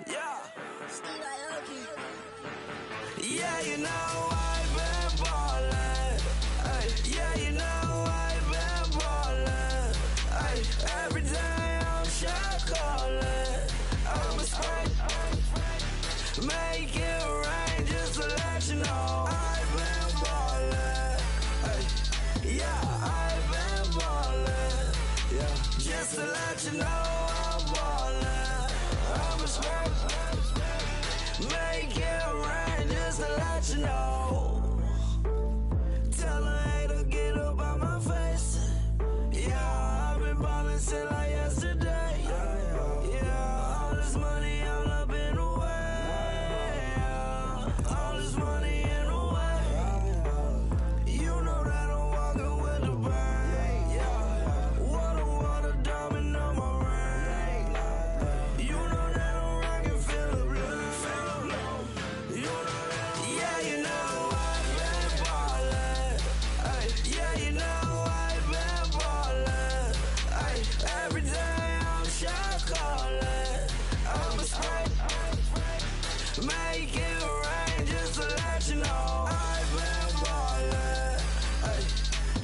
[SPEAKER 4] Yeah. Yeah, you know I've been ballin'. Ay, yeah, you know I've been ballin'. Ay, every day I'm shot callin'. I'm a spray. Make it rain just to let you know I've been ballin'. Ay, yeah, I've been ballin'. Yeah, just to let you know I'm ballin'. I'm a spray. Make it rain just to let you know. Tell a hater get up out my face. Yeah, I've been ballin' since like yesterday. Yeah, all this money all up in the way. All this money in the way. You know that I'm walking with the bank. Water, diamond on my ring. You know that I'm rockin' feel the blue. You know that, yeah, you know I've been ballin'. Ay, yeah, you know I've been ballin'. Ay, every day I'm shot callin'. I'm a spray. Make it rain just to let you know I've been ballin'. Ay,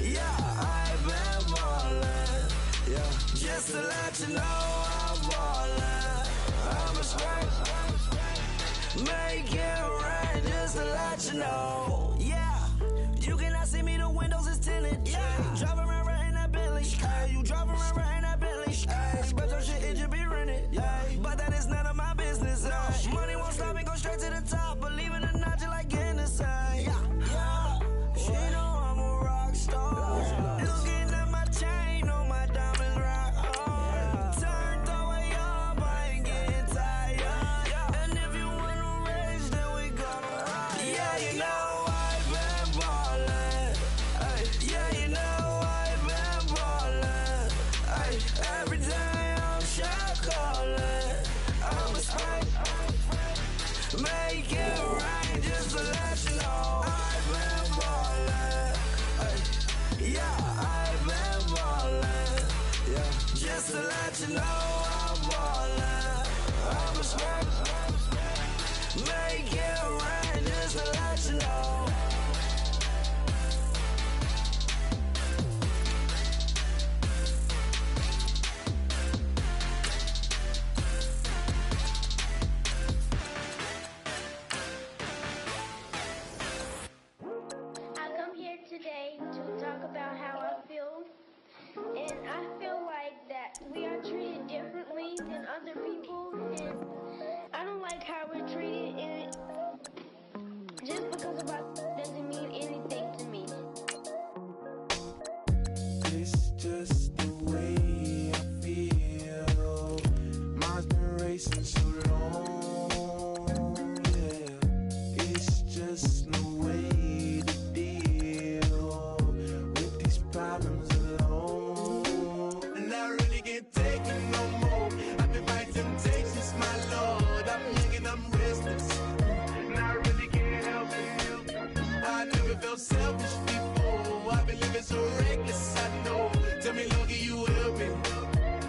[SPEAKER 4] yeah, I've been ballin'. Yeah, just to let you know I'm ballin'. I'm a spray. Make it rain just to let you know. Yeah, you cannot see me, the windows is tinted. Yeah, drive around right in that Bentley. Ay, you drive around right in that Bentley. Ay, but your shit, it just be rented. Ay, but that is none of my business. Ay, money won't stop me, go straight to the top. Believe it or not, you like getting the same. Yeah, she know I'm a rock star. Looking at my chain, on my diamonds rock hard. Turned the way up, I ain't getting tired. And if you wanna race, then we gonna ride. Yeah, you know I've been ballin'. Ay, yeah, you know I've been ballin'. Ay, every day I'm shot callin'. I'm a spray. Make it rain just to let you know I've been ballin'. Ay, yeah, I've been ballin'. Yeah, just to let you know I'm ballin'. I'm a spray. Make it rain just to let you know.
[SPEAKER 5] I come here today to talk about how I feel, and I feel like that we are treated differently than other people, and I don't like how we're treated, and just because of our doesn't mean anything to me.
[SPEAKER 4] It's just the way I feel. Mine's been racing so long, yeah. It's just no way to deal with these problems alone. And I really can't take it no more. I've been fighting temptations, my Lord. I'm young and I'm restless, and I really can't help it. I never felt selfish before. I've been living so reckless, I know. Tell me, Lord, can you help me?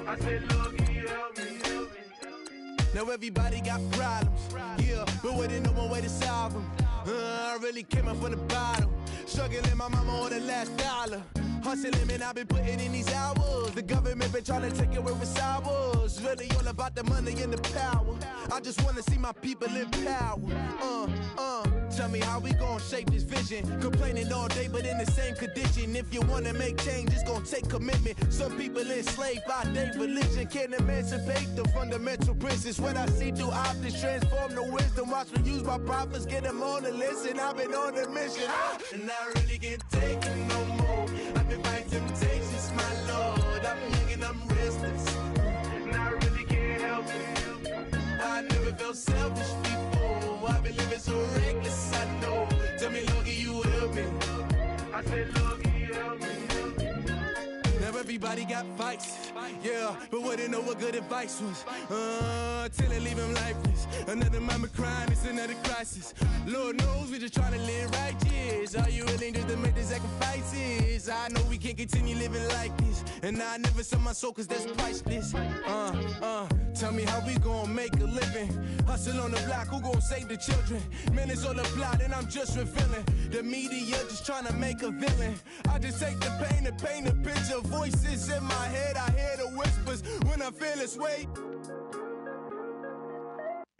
[SPEAKER 4] I said, Lord, can you help me? Now everybody got problems, yeah, but waiting no one way to solve them. I really came up from the bottom, struggling my mama on the last dollar. Hustling, man, I've been putting in these hours. The government been trying to take away what's ours. Really all about the money and the power. I just wanna see my people in power. Tell me how we gon' shape this vision. Complaining all day, but in the same condition. If you wanna make change, it's gon' take commitment. Some people enslaved by their religion can't emancipate the fundamental principles. What I see through optics transform the wisdom. Watch me use my prophets, get them on the list, and I've been on a mission. And I really can't take it no more. I've been fighting temptations, my Lord. I'm young and I'm restless, and I really can't help it. I never felt selfish before. I've been living so reckless, I know. Tell me, Lord, can you help me? I said, Lord, can you help me? Now everybody got fights, yeah, but wouldn't know what good advice was. Till they leave him lifeless. Another mama crying, it's another crisis. Lord knows we just trying to live righteous. Are you willing just to make the sacrifices? I know we can't continue living like this, and I never sell my soul cause that's priceless. Tell me how we gon' make a living. Hustle on the block, who gon' save the children? Minutes on the plot and I'm just revealing. The media just tryna make a villain. I just take the pain and paint a picture. Voices in my head, I hear the whispers when I feel this way.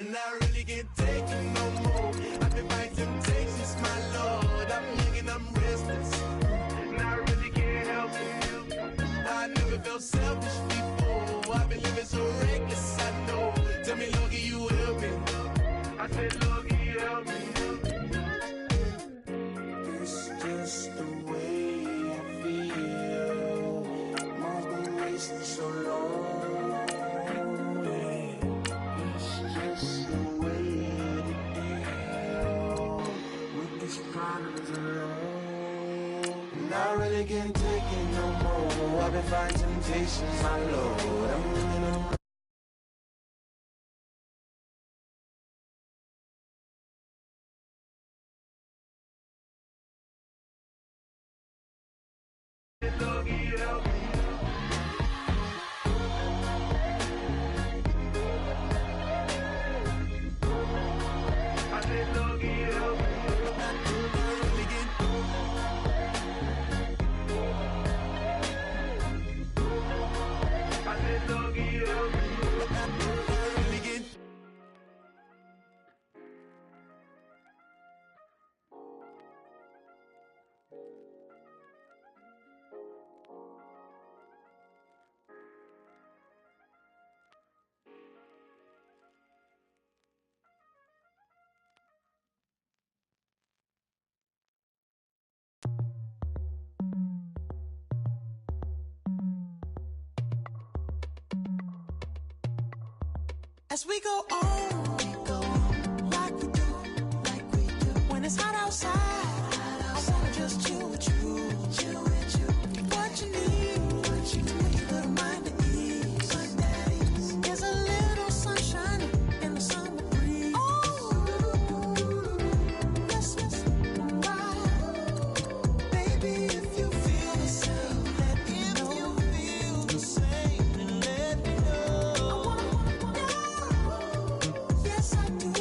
[SPEAKER 4] And I really can't take it no more. I've been fighting temptations, my lord. I'm young and I'm restless, and I really can't help it. I never felt selfish before. I've been living so reckless, I know. Tell me, Lord, can you help me? I said, Lord, can you help me? It's just the way I feel. Mom's been wasting so long. It's just the way to deal with these problems alone. And I really can't take it no more. I've been fighting temptations, my Lord. I'm living on.
[SPEAKER 6] As we go on, like we do. When it's hot outside, I wanna just chill with you. What you need, to make your little mind at ease. There's a little sunshine in the summer breeze. Oh, yes, right. Baby, if you feel the same, let me know. If you feel the same, then let me know. Yes, I do.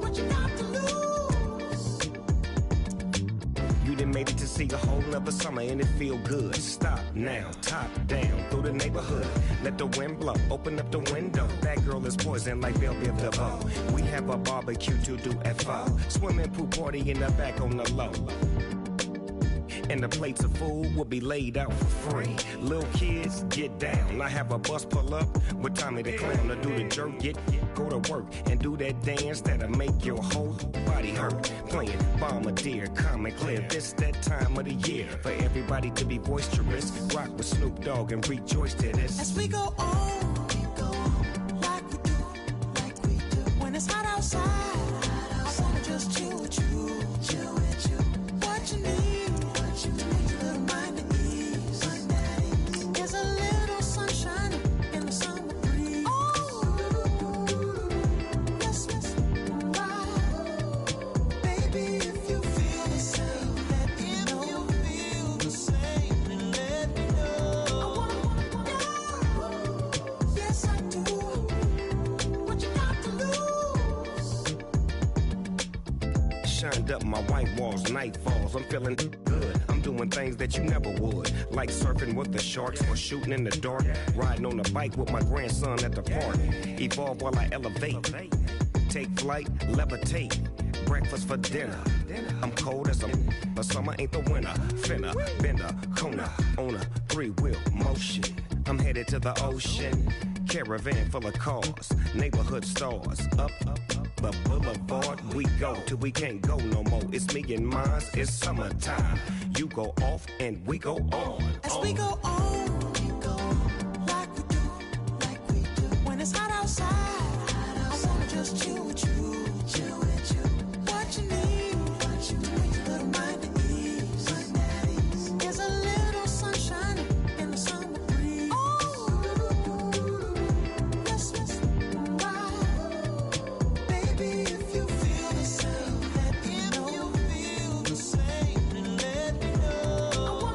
[SPEAKER 6] What you got to lose?
[SPEAKER 7] You done made it to see a whole nother summer and it feel good. Stop now, top down through the neighborhood. Let the wind blow, open up the window. That girl is poison like Belleville DeVoe. We have a barbecue to do at 4. Swimming pool party in the back on the low. And the plates of food will be laid out for free. Little kids, get down. I have a bus pull up with Tommy the Clown to do the jerk. Go to work and do that dance that'll make your whole body hurt. Playing Bombardier, calm and clear. This that time of the year for everybody to be boisterous. Rock with Snoop Dogg and rejoice to this.
[SPEAKER 6] As we go on, like we do. When it's hot outside, I wanna just chill with you. What you need, to make your little mind at ease. There's a little sunshine in the summer breeze. Oh, yes, right. Baby, if you feel the same, let me know. If you feel the same, then let me know. Yes, I do. What you got to lose?
[SPEAKER 7] Shined up my white walls, night falls. I'm feeling good. I'm doing things that you never would, like surfing with the sharks or shooting in the dark. Riding on a bike with my grandson at the park. Evolve while I elevate. Take flight, levitate. Breakfast for dinner. I'm cold as but summer ain't the winter. Finna, bender, Kona, on a 3-wheel motion. I'm headed to the ocean. Caravan full of cars, neighborhood stars. Up the boulevard we go till we can't go no more. It's me and mine, it's summertime. You go off and we go on.
[SPEAKER 6] As we go on, like we do. When it's hot outside, I wanna just chill with you. What you need, to make your little mind at ease. There's a little sunshine in the summer breeze. Oh, yes, right. Baby, if you feel the same, let me know. If you feel the same, then let me know.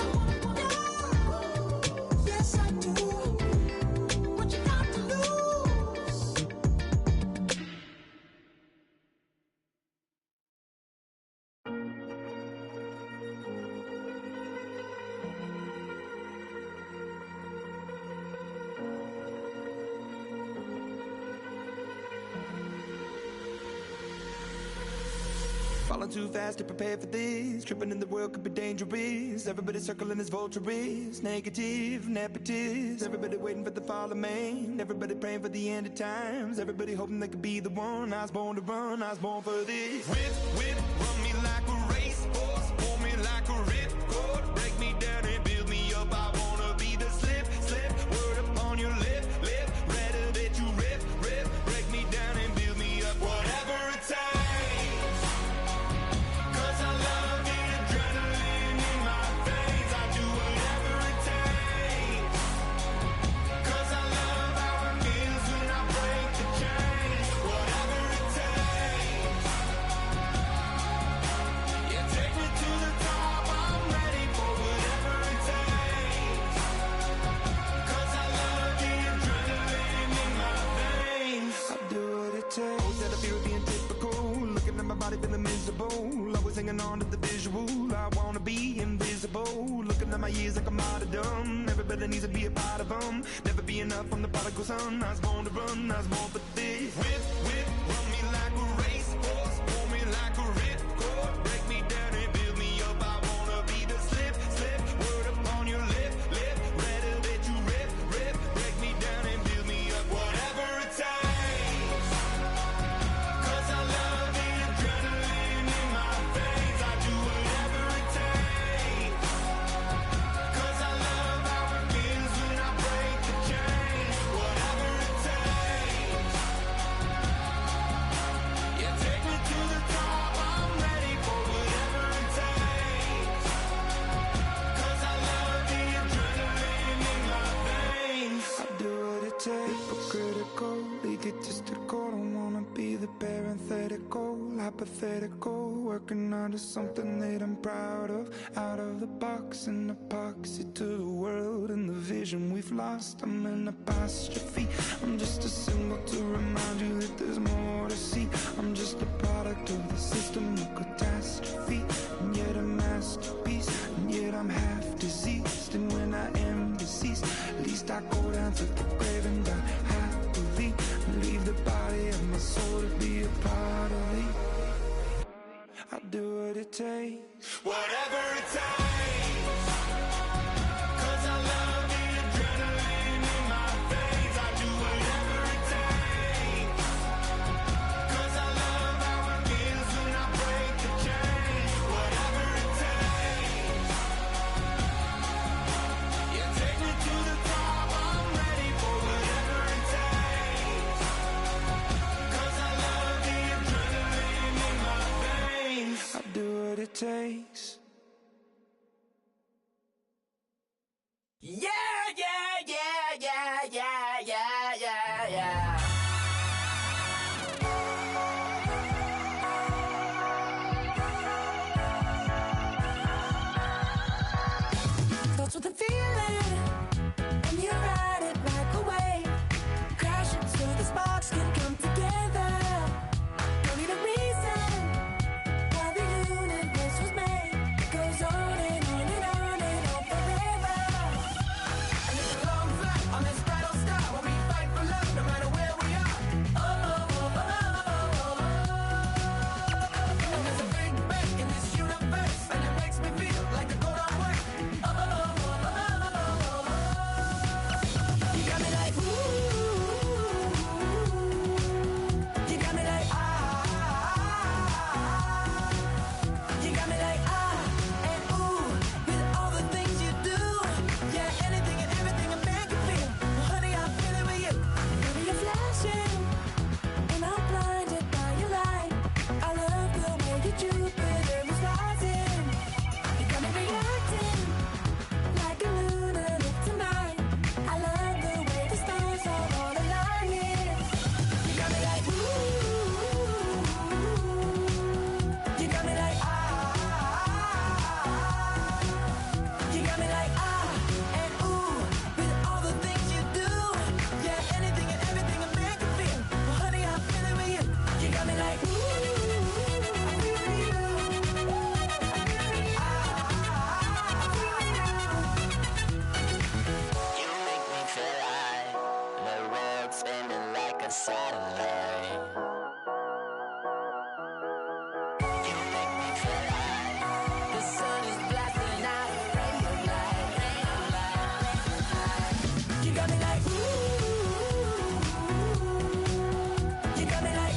[SPEAKER 4] Falling too fast to prepare for this. Tripping in the world could be dangerous. Everybody circling as vultures. Negative, nepotist. Everybody waiting for the fall of man. Everybody praying for the end of times. Everybody hoping they could be the one. I was born to run, I was born for this. Whip, whip, run me like a racehorse. Pull me like a ripcord. Break me down and build me up. I wanna be the slip, slip. Word upon your lip, lip. Rather that you rip, rip. Break me down and build me up. Whatever it takes. 'Cause I love the adrenaline in my veins. I do whatever it takes. 'Cause I love how it feels when I break the chains. Whatever it takes. Yeah, take me to the top. I'm ready for whatever it takes. 'Cause I love the adrenaline in my veins. I do what it takes. Oh, that I feel being typical. Looking at my body feeling miserable. Always hanging on to the visual. I wanna be invisible. Looking at my years like a martyrdom. Everybody needs to be a part of them. Never be enough from the prodigal son. I was born to run, I was born for this. Whip, whip, run me like a racehorse. Pull me like a ripcord. Break me down and build me up. I wanna be the slip, slip. Word upon your lip, lip. Rather that you rip, rip. Break me down and build me up. Whatever it takes. 'Cause I love the adrenaline in my veins. I do whatever it takes. 'Cause I love how it feels when I break the chains. Whatever it takes. Yeah, take me to the top. I'm ready for whatever it takes. 'Cause I love the adrenaline in my veins. I do what it takes. Hypocritical, egotistical. Don't wanna be the parenthetical, hypothetical. Working under something that I'm proud of. Out of the box, an epoxy to the world and the vision we've lost. I'm an apostrophe. I'm just a symbol to remind you that there's more to see. I'm just a product of the system of catastrophe. And yet a masterpiece. And yet I'm half diseased. And when I am deceased, at least I go down to the grave and die happily. And leave the body of my soul to be a part of me. I do what it takes. Whatever it takes. 'Cause I love the adrenaline in my veins. I do whatever it takes. 'Cause I love how it feels when I break the chains. Whatever it takes. Yeah, take me to the top. I'm ready for whatever it takes. 'Cause I love the adrenaline in my veins. I do what it takes.
[SPEAKER 6] got me like, ooh. You got me like,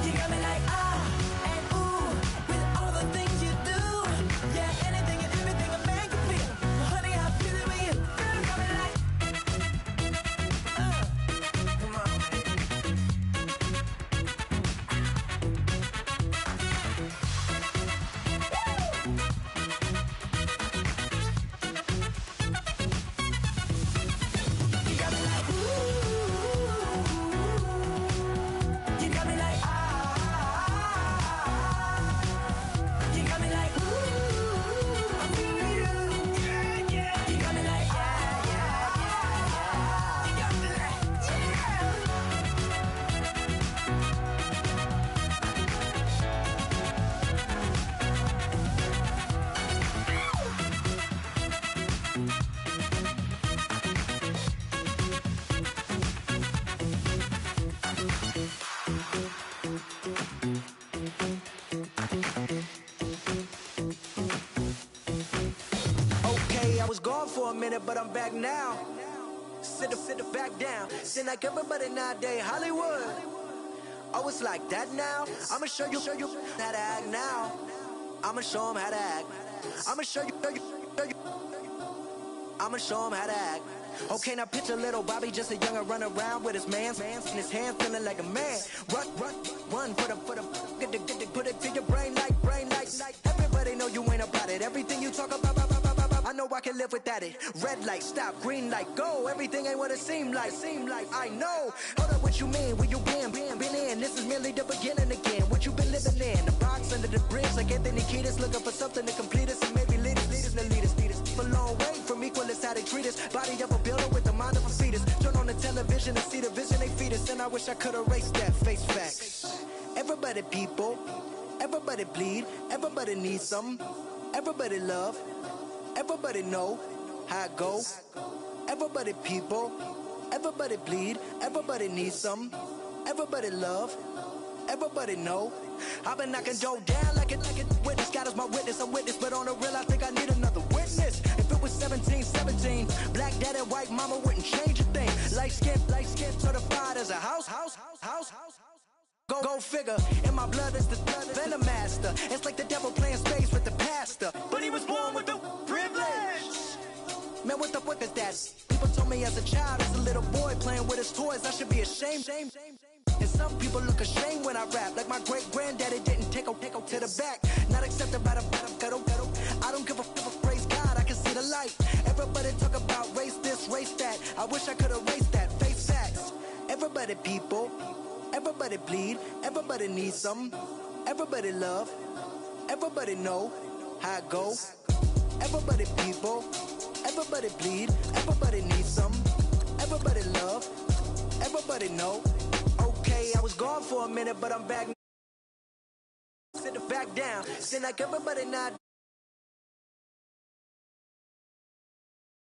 [SPEAKER 6] you got me like, and ooh, with all the things you do. Yeah, anything and everything I make you feel. Well, honey, I'm feeling with you. Girl, you got me like, come on. You got me like, ooh. You got me like, you got me like, ooh. I'm feeling you. Yeah, yeah. You got me like, yeah, yeah, yeah. You got me like, yeah. Okay, I was gone for a minute, but I'm back now. Sit back down. Seem like everybody nowadays, Hollywood. Oh, it's like that now. I'ma show you how to act now. I'ma show 'em how to act. I'ma show you. I'ma show 'em how to act. Okay, now picture little Bobby, just a youngin' run around with his mans in his hands, feeling like a man. Run, put it to your brain like. Everybody know you ain't about it. Everything you talk about, I know I can live without it. Red light, stop, green light, go. Everything ain't what it seem like. I know. Hold up, what you mean? Where you been in? This is merely the beginning again. What you been living in? The box under the bridge, like Anthony Kiedis, looking for something to complete us and maybe lead us. A long way from equal is how they treat us. Body of a builder with the mind of a fetus. Turn on the television and see the vision they feed us. And I wish I could erase that. Face facts. Everybody people, everybody bleed, everybody needs some, everybody love, everybody know how it go. Everybody people, everybody bleed, everybody needs some, everybody love, everybody know. I've been knocking Joe down like a witness. God is my witness, I'm witness, but on the real I think I need another witness. If it was 17, black dad and white mama wouldn't change a thing. Light skin certified as a house. Go figure, in my blood is the venom master. It's like the devil playing space with the pastor, but he was born with the privilege. Man, what the fuck is that? People told me as a child, as a little boy playing with his toys, I should be ashamed. And some people look ashamed when I rap, like my great granddaddy didn't take to the back. Not accepted by the ghetto. I don't give a praise God, I can see the light. Everybody talk about race this, race that. I wish I could erase that. Face facts. Everybody people, everybody bleed, everybody needs some, everybody love, everybody know how it go. Everybody people, everybody bleed, everybody needs some, everybody love, everybody know. Okay, I was gone for a minute, but I'm back. Sit back down. Seem like everybody not.